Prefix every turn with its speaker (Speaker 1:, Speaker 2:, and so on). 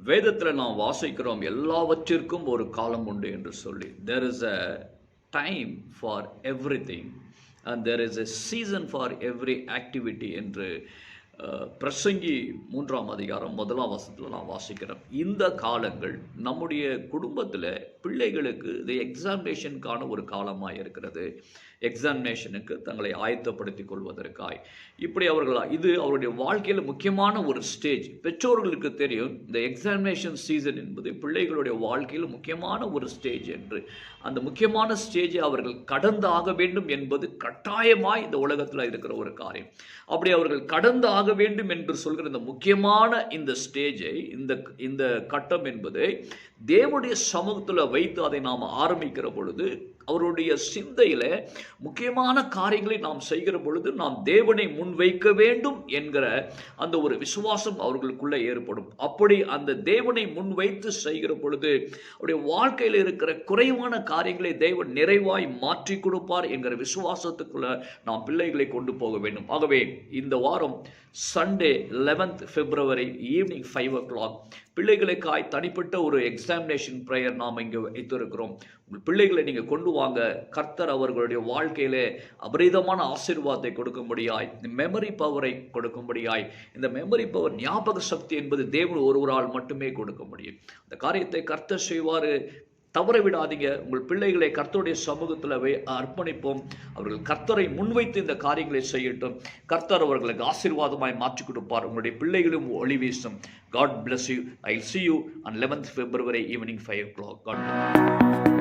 Speaker 1: வேதத்தில் நாம் வாசிக்கிறோம், எல்லாவற்றிற்கும் ஒரு காலம் உண்டு என்று சொல்லி. There is a time for everything and there is a season for every activity என்று பிரசங்கி 3ஆம் அதிகாரம் 1ஆம் வசனத்தில் நான் வாசிக்கிறோம். இந்த காலங்கள் நம்முடைய குடும்பத்தில் பிள்ளைகளுக்கு இது எக்ஸாமினேஷனுக்கான ஒரு காலமாக இருக்கிறது. எக்ஸாமினேஷனுக்கு தங்களை ஆயத்தப்படுத்திக் கொள்வதற்காய் இப்படி இது அவருடைய வாழ்க்கையில் முக்கியமான ஒரு ஸ்டேஜ். பெற்றோர்களுக்கு தெரியும் இந்த எக்ஸாமினேஷன் சீசன் என்பது பிள்ளைகளுடைய வாழ்க்கையில் முக்கியமான ஒரு ஸ்டேஜ் என்று. அந்த முக்கியமான ஸ்டேஜை அவர்கள் கடந்தாக வேண்டும் என்பது கட்டாயமாய் இந்த உலகத்தில் இருக்கிற ஒரு காரியம். அப்படி அவர்கள் கடந்து ஆக வேண்டும் என்று சொல்கிற இந்த முக்கியமான இந்த ஸ்டேஜை, இந்த கட்டம் என்பது தேவனுடைய சமூகத்தில் வைத்து அதை நாம் ஆரம்பிக்கிற பொழுது, அவருடைய சிந்தையில முக்கியமான காரியங்களை நாம் செய்கிற பொழுது நாம் தேவனை முன்வைக்க வேண்டும் என்கிற அந்த ஒரு விசுவாசம் அவர்களுக்குள்ள ஏற்படும். அப்படி அந்த தேவனை முன்வைத்து செய்கிற பொழுது அவருடைய வாழ்க்கையில் இருக்கிற குறைவான காரியங்களை தேவன் நிறைவாய் மாற்றி கொடுப்பார் என்கிற விசுவாசத்துக்குள்ள நாம் பிள்ளைகளை கொண்டு போக வேண்டும். ஆகவே இந்த வாரம் Sunday 11th February evening 5 o'clock பிள்ளைகளுக்காய் தனிப்பட்ட ஒரு எக்ஸாமினேஷன் ப்ரேயர் நாம் இங்கே வைத்திருக்கிறோம். உங்கள் பிள்ளைகளை நீங்கள் கொண்டு வாங்க. கர்த்தர் அவர்களுடைய வாழ்க்கையிலே அபரிதமான ஆசீர்வாதத்தை கொடுக்கும்படியாய், இந்த மெமரி பவரை கொடுக்கும்படியாய், இந்த மெமரி பவர் ஞாபக சக்தி என்பது தேவன் ஒருவரால் மட்டுமே கொடுக்க முடியும். அந்த காரியத்தை கர்த்தர் செய்வார். தவற விடாதீங்க. உங்கள் பிள்ளைகளை கர்த்தருடைய சமூகத்தில் அர்ப்பணிப்போம். அவர்கள் கர்த்தரை முன்வைத்து இந்த காரியங்களை செய்யட்டும். கர்த்தர் அவர்களுக்கு ஆசீர்வாதமாய் மாற்றி கொடுப்பார். உங்களுடைய பிள்ளைகளும் ஒளி வீசும். God bless you. I'll see you on 11th February evening 5 o'clock. God bless you.